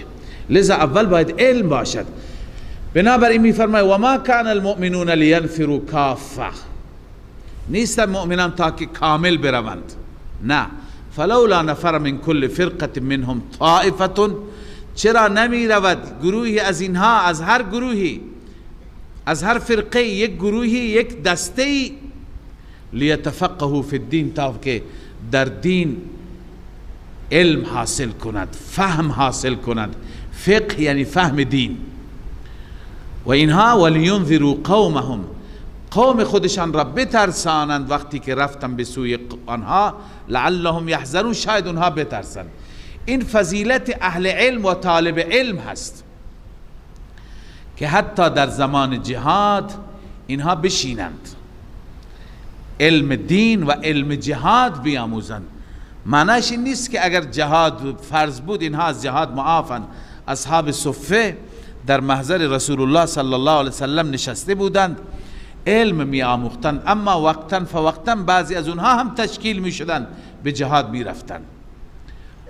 لذا اول باید علم باشد. بنابراین میفرماید و ما کان المؤمنون لینفروا کافه، نیستن مؤمنان تا که کامل بروند، نه. فلولا نفر من کل فرقه منهم طائفه، چرا نمی رود گروهی از اینها، از هر گروهی، از هر فرقه یک گروهی، یک دسته، لیتفقهوا فی الدین، تا که در دین علم حاصل کند، فهم حاصل کند. فقه یعنی فهم دین. و اینها ولینذروا قومهم، قوم خودشان را بترسانند وقتی که رفتن به سوی آنها، لعلهم یحذرون، شاید اونها بترسند. این فضیلت اهل علم و طالب علم هست که حتی در زمان جهاد اینها بشینند علم دین و علم جهاد بیاموزند. معنیش این نیست که اگر جهاد فرض بود اینها از جهاد معافند. اصحاب صفه در محضر رسول الله صلی الله علیه وسلم نشسته بودند، علم می آموختند، اما وقتا فوقتا بعضی از اونها هم تشکیل می شدند به جهاد می رفتند.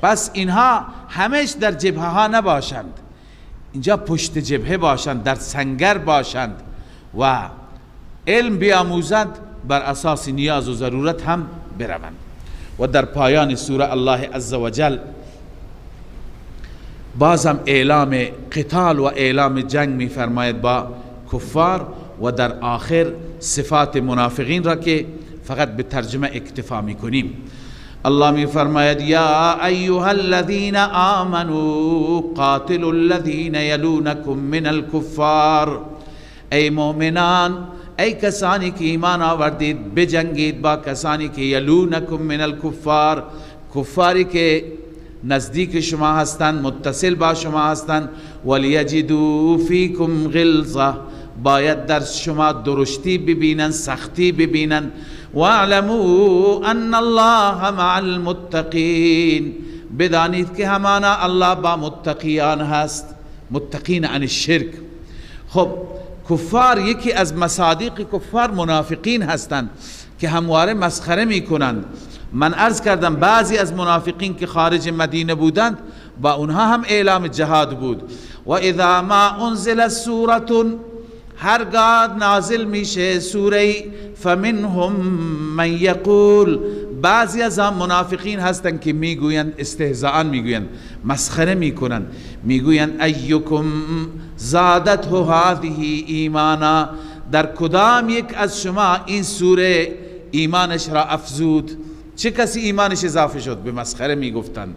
پس اینها همش در جبهه ها نباشند، اینجا پشت جبهه باشند، در سنگر باشند و علم بیاموزند، بر اساس نیاز و ضرورت هم بروند. و در پایان سوره الله عزوجل بازم اعلام قتال و اعلام جنگ می فرماید با کفار و در آخر صفات منافقین را که فقط به ترجمه اکتفا می کنیم. الله می فرماید یا ایها الذین آمنوا قاتلوا الذین یلونکم من الکفار، ای مؤمنان، ای کسانی که ایمان آوردید بجنگید با کسانی که یلونکم من الکفار، کفاری که نزدیک شما هستند، متصل با شما هستند، ولیجدوا فیکم غلظه، باید در شما درشتی ببینند، سختی ببینند. واعلموا ان الله مع المتقین، بدانید که همانا الله با متقیان هست، متقین عن الشرک. خب کفار، یکی از مصادیق کفار منافقین هستند که همواره مسخره می کنند. من عرض کردم بعضی از منافقین که خارج مدینه بودند با اونها هم اعلام جهاد بود. و اذا ما انزل سوره، هرگاه نازل میشه سوره، فمنهم من یقول، بعضی از هم منافقین هستند که میگویند، استهزاء میگویند، مسخره میکنند، میگویند ایکم زادته هذه ایمانا، در کدام یک از شما این سوره ایمانش را افزود؟ چه کسی ایمانش اضافه شد؟ به مسخره میگفتند.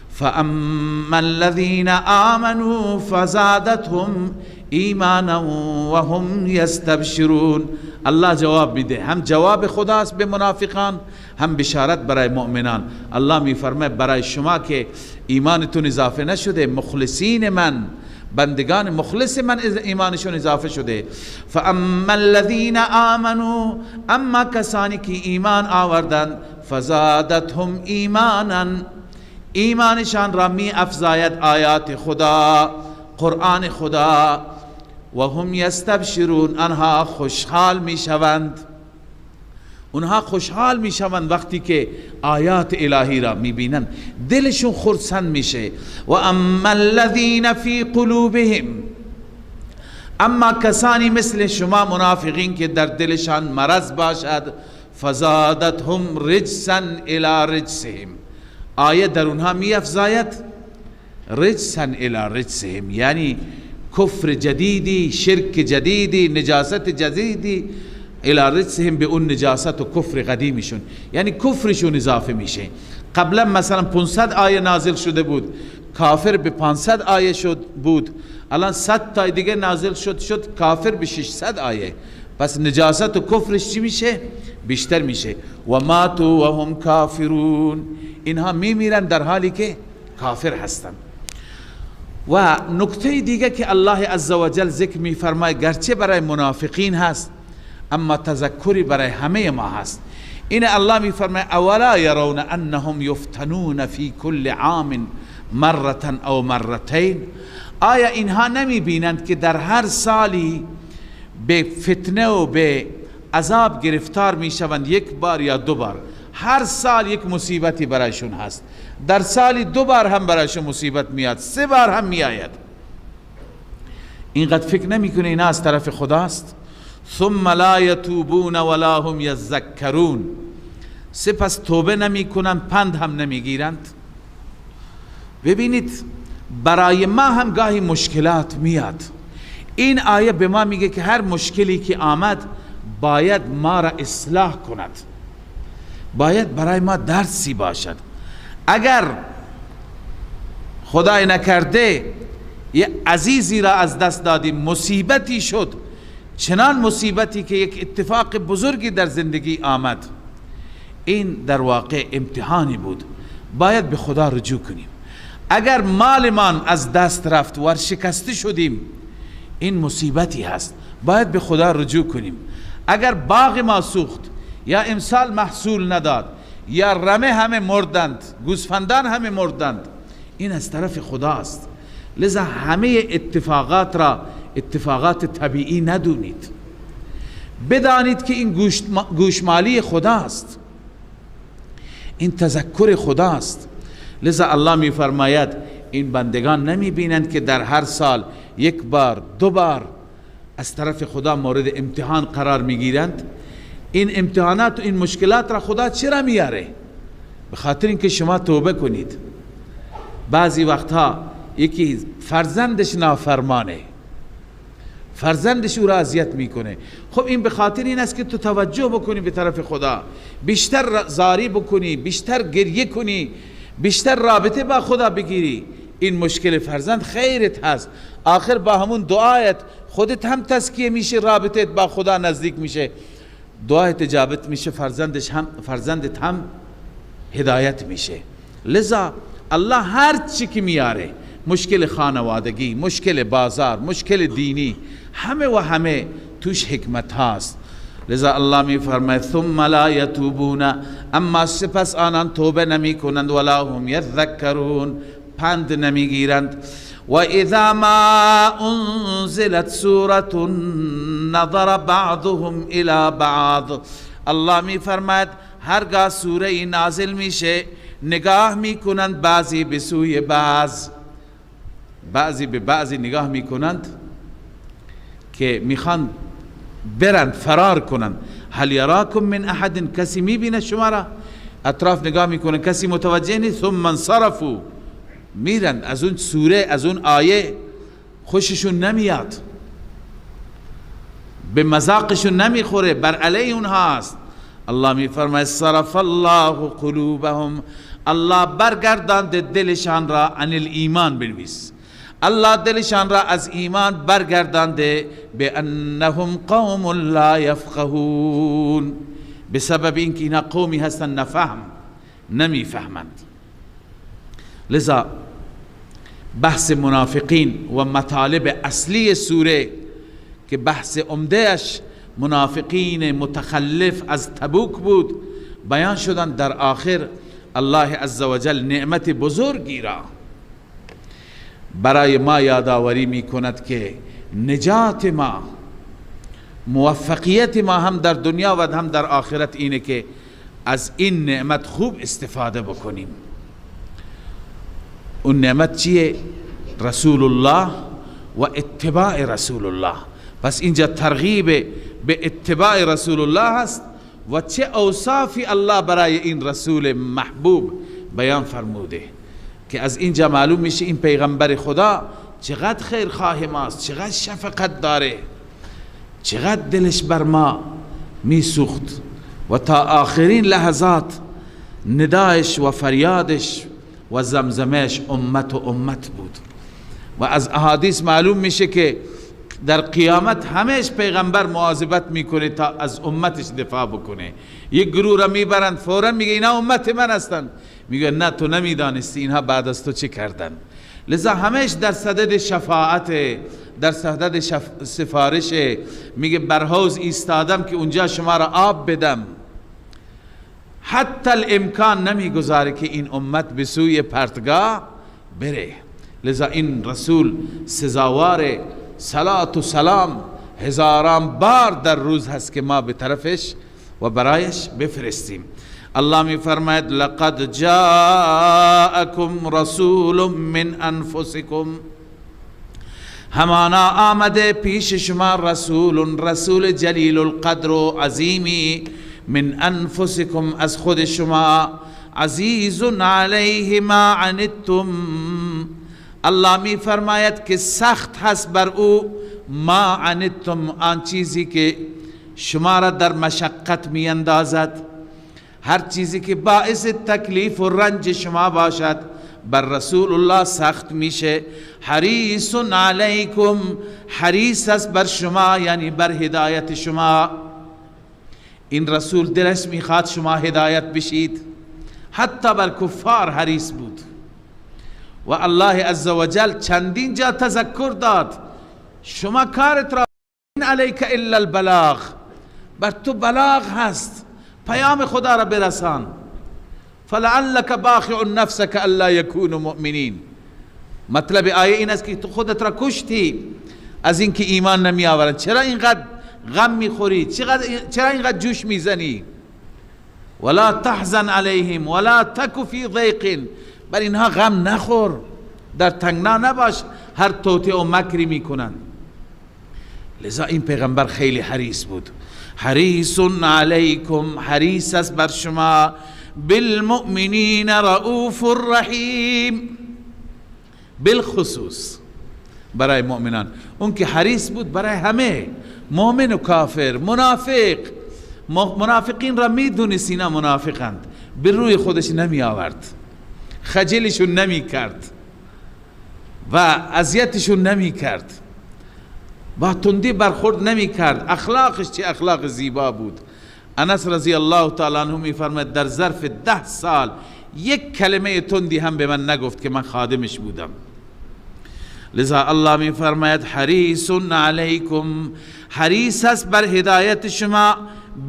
فاما الذین آمنوا فزادتهم ایمانا وهم یستبشرون. الله جواب میده، هم جواب خداست به منافقان، هم بشارت برای مؤمنان. الله میفرمه برای شما که ایمانتون اضافه نشده، مخلصین من، بندگان مخلص من ایمانشون اضافه شده. فاما الذین آمنوا، اما کسانی که ایمان آوردند، فزادتهم ایمانا، ایمانشان را می افزاید آیات خدا، قرآن خدا. و هم یستبشرون، آنها خوشحال می شوند، اونها خوشحال می شوند وقتی که آیات الهی را می بینند، دلشون خرسند میشه. و اما الذین فی قلوبهم، اما کسانی مثل شما منافقین که در دلشان مرض باشد، فزادتهم رجسا الی رجسهم، آیه در اونها می افزاید رجسا الی رجسهم، یعنی کفر جدیدی، شرک جدیدی، نجاست جدیدی، الی رجسهم، به اون نجاست و کفر قدیمیشون، یعنی کفرشون اضافه میشه. قبلا مثلا 500 آیه نازل شده بود، کافر به 500 آیه شد بود، الان 100 تا دیگه نازل شد کافر به 600 آیه. پس نجاست و کفرش چی میشه؟ بیشتر میشه. و ماتوا و هم کافرون، اینها میمیرن در حالی که کافر هستند. و نکته دیگه که الله عزوجل ذکر میفرمای، گرچه برای منافقین هست اما تذکری برای همه ما هست. این الله میفرمای اولا یرون انهم یفتنون فی کل عام مرة او مرتين، آیا اینها نمی بینند که در هر سالی به فتنه و به عذاب گرفتار می شوند، یک بار یا دو بار، هر سال یک مصیبتی برایشون هست، در سالی 2 بار هم برایشون مصیبت میاد، 3 بار هم میآید. اینقدر فکر نمی کنه اینا از طرف خداست؟ ثم لا یتوبون ولا هم یذکرون، سپس توبه نمی کنند، پند هم نمی گیرند. ببینید برای ما هم گاهی مشکلات میاد، این آیه به ما میگه که هر مشکلی که آمد باید ما را اصلاح کند، باید برای ما درسی باشد. اگر خدای نکرده یه عزیزی را از دست دادیم، مصیبتی شد، چنان مصیبتی که یک اتفاق بزرگی در زندگی آمد، این در واقع امتحانی بود، باید به خدا رجوع کنیم. اگر مالمان از دست رفت ورشکسته شدیم این مصیبتی هست، باید به خدا رجوع کنیم. اگر باغ ما سوخت یا امسال محصول نداد یا رمه همه مردند، گوسفندان همه مردند، این از طرف خداست. لذا همه اتفاقات را اتفاقات طبیعی ندونید، بدانید که این گوشمالی خداست، این تذکر خداست. لذا الله می فرماید این بندگان نمی بینند که در هر سال یک بار دو بار از طرف خدا مورد امتحان قرار می گیرند؟ این امتحانات و این مشکلات را خدا چرا میاره؟ به خاطر اینکه شما توبه کنید. بعضی وقتها یکی فرزندش نافرمانه، فرزندش او را اذیت میکنه، خب این به خاطر این است که تو توجه بکنی به طرف خدا، بیشتر زاری بکنی، بیشتر گریه کنی، بیشتر رابطه با خدا بگیری. این مشکل فرزند خیرت هست، آخر با همون دعایت خودت هم تزکیه میشه، رابطت با خدا نزدیک میشه، دعایت اجابت میشه، فرزندت هم هدایت میشه. لذا الله هر چی که میاره، مشکل خانوادگی، مشکل بازار، مشکل دینی، همه و همه توش حکمت هاست. لذا الله می فرماید ثم لا یتوبون، اما سپس آنان توبه نمی کنند، ولا هم یذکرون، پند نمی گیرند. و اذا ما انزلت سورة نظر بعضهم الى بعض، الله می فرماید هرگاه سوره نازل میشه نگاه میکنند بعضی به سوی بعضی به بعضی نگاه میکنند که میخوان برند فرار کنند. هل یراکم من احد، کسی میبینه شما را؟ اطراف نگاه میکنند کسی متوجه نیست. ثم انصرفوا، میرند از اون سوره، از اون آیه خوششون نمیاد، به مذاقشون نمیخوره، بر علیه اونها است. الله میفرماید صرف الله قلوبهم، الله برگرداند دلشان را عن الایمان، بنویس الله دلشان را از ایمان برگردانده، به انهم قوم لا یفقهون، به سبب اینکه اینا قومی هستن نفهم، نمیفهمند. لذا بحث منافقین و مطالب اصلی سوره که بحث عمدهش منافقین متخلف از تبوک بود، بیان شدن. در آخر الله عزوجل نعمت بزرگی را برای ما یادآوری می کند که نجات ما، موفقیت ما هم در دنیا و هم در آخرت اینه که از این نعمت خوب استفاده بکنیم. اون نعمت چیه؟ رسول الله و اتباع رسول الله. پس اینجا ترغیب به اتباع رسول الله هست و چه اوصافی الله برای این رسول محبوب بیان فرموده که از اینجا معلوم میشه این پیغمبر خدا چقدر خیرخواه ماست، چقدر شفقت داره، چقدر دلش بر ما میسوخت و تا آخرین لحظات ندایش و فریادش و زمزمش امت و امت بود. و از احادیث معلوم میشه که در قیامت همش پیغمبر مواظبت میکنه تا از امتش دفاع بکنه. یک گروه را میبرند فورا میگه اینا امت من هستند، میگه نه تو نمیدانستی اینها بعد از تو چه کردن. لذا همش در صدد شفاعت، در صدد سفارش، میگه بر حوض ایستادم که اونجا شما را آب بدم. حتی الامکان نمیگذاره که این امت به سوی پرتگاه بره. لذا این رسول سزاوار صلات و سلام هزاران بار در روز هست که ما به طرفش و برایش بفرستیم. الله می فرماید لقد جاءکم رسول من انفسکم، همانا آمده پیش شما رسول جلیل القدر و عظیمی، من انفسکم از خود شما، عزیز علیه ما عنتم، الله می فرماید که سخت هست بر او، ما عنتم آن چیزی که شما را در مشقت می اندازد، هر چیزی که باعث تکلیف و رنج شما باشد بر رسول الله سخت میشه. حریص علیکم، حریص است بر شما، یعنی بر هدایت شما. این رسول دلش میخواد شما هدایت بشید، حتی بر کفار حریص بود و الله عزوجل چندین جا تذکر داد شما کارت را این علیک الا البلاغ، بر تو بلاغ هست، پیام خدا را برسان. فلعلک باخع نفسک الا یکونوا مؤمنین. مطلب آیه این است که تو خودت را کشتی از اینکه ایمان نمی آورند. چرا اینقدر غم میخوری؟ چرا اینقدر جوش میزنی؟ ولا تحزن علیهم ولا تک فی ضیق، بر اینها غم نخور، در تنگنا نباش، هر توطئه و مکری میکنند. لذا این پیغمبر خیلی حریص بود. حریص علیکم، حریص است بر شما، بالمؤمنین رؤوف رحیم، بالخصوص برای مؤمنان. اون که حریص بود برای همه، مؤمن و کافر، منافق. منافقین را میدونست اینا منافقند، به روی خودش نمی آورد، خجلشون نمی کرد و اذیتشون نمی کرد، با تندی برخورد نمی کرد. اخلاقش چه اخلاق زیبا بود. انس رضی الله تعالی عنه می فرماید در ظرف 10 سال یک کلمه تندی هم به من نگفت که من خادمش بودم. لذا الله می فرماید حریص علیکم، حریص است بر هدایت شما،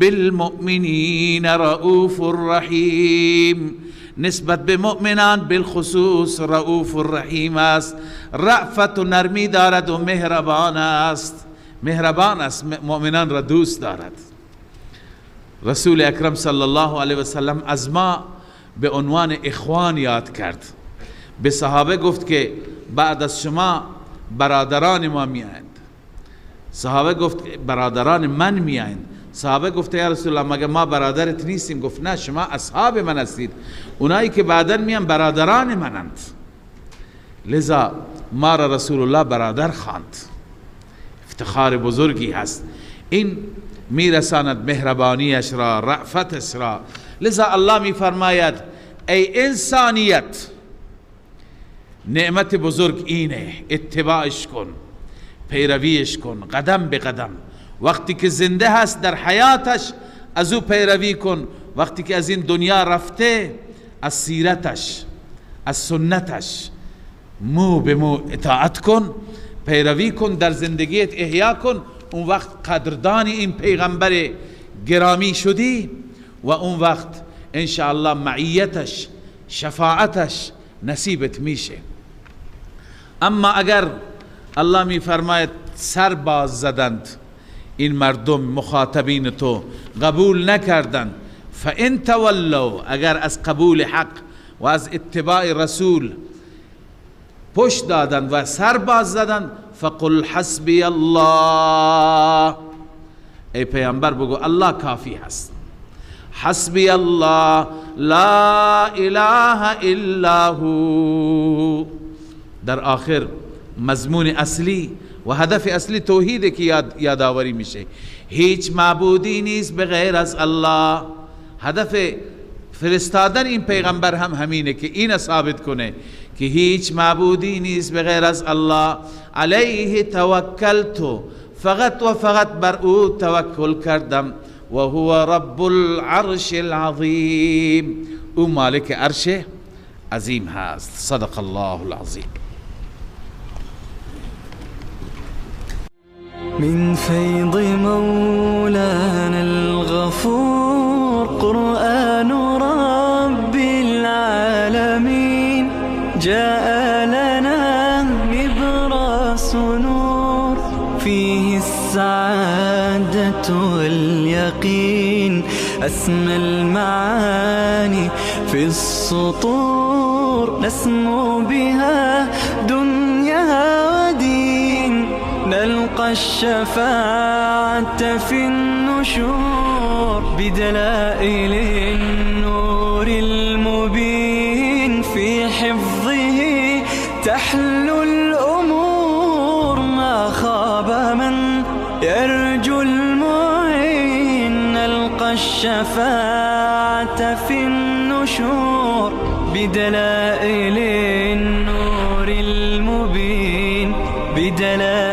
بالمؤمنین رؤوف رحیم، نسبت به مؤمنان بالخصوص رؤوف الرحیم است. رأفت و نرمی دارد و مهربان است، مهربان است، مؤمنان را دوست دارد. رسول اکرم صلی الله علیه و سلم از ما به عنوان اخوان یاد کرد. به صحابه گفت که بعد از شما برادران ما میایند. صحابه گفت برادران من میایند. صحابه گفت یا رسول الله مگه ما برادرت نیستیم؟ گفت نه، شما اصحاب من هستید، اونایی که بعدا میان برادران منند. لذا ما را رسول الله برادر خواند، افتخار بزرگی هست. این میرساند مهربانیش را، رأفتش را. لذا الله میفرماید ای انسانیت، نعمت بزرگ اینه، اتباعش کن، پیرویش کن قدم به قدم. وقتی که زنده هست در حیاتش از او پیروی کن، وقتی که از این دنیا رفته از سیرتش، از سنتش مو به مو اطاعت کن، پیروی کن، در زندگیت احیا کن. اون وقت قدردان این پیغمبر گرامی شدی و اون وقت انشاءالله معیتش، شفاعتش نصیبت میشه. اما اگر الله می فرماید سر باز زدند این مردم، مخاطبین تو قبول نکردند، فان تولوا، اگر از قبول حق و از اتباع رسول پشت دادند و سر باز زدند، فقل حسبی الله، ای پیامبر بگو الله کافی هست. حسبی الله لا اله الا هو. در آخر مضمون اصلی و هدف اصلی توحیده که یادآوری میشه. هیچ معبودی نیست به غیر از الله. هدف فرستادن این پیغمبر هم همینه که این ثابت کنه که هیچ معبودی نیست به غیر از الله. علیه توکلت، فقط و فقط بر او توکل کردم. و هو رب العرش العظیم، او مالک عرش عظیم هست. صدق الله العظیم. من فيض مولانا الغفور قرآن رب العالمين، جاء لنا نبراس نور فيه السعادة واليقين، أسمى المعاني في السطور، نسمو بها دنيا ودين، نلقى الشفاعة في النشور بدلائل النور المبين، في حفظه تحلو الأمور، ما خاب من يرجو المعين، نلقى الشفاعة في النشور بدلائل النور المبين، بدلائل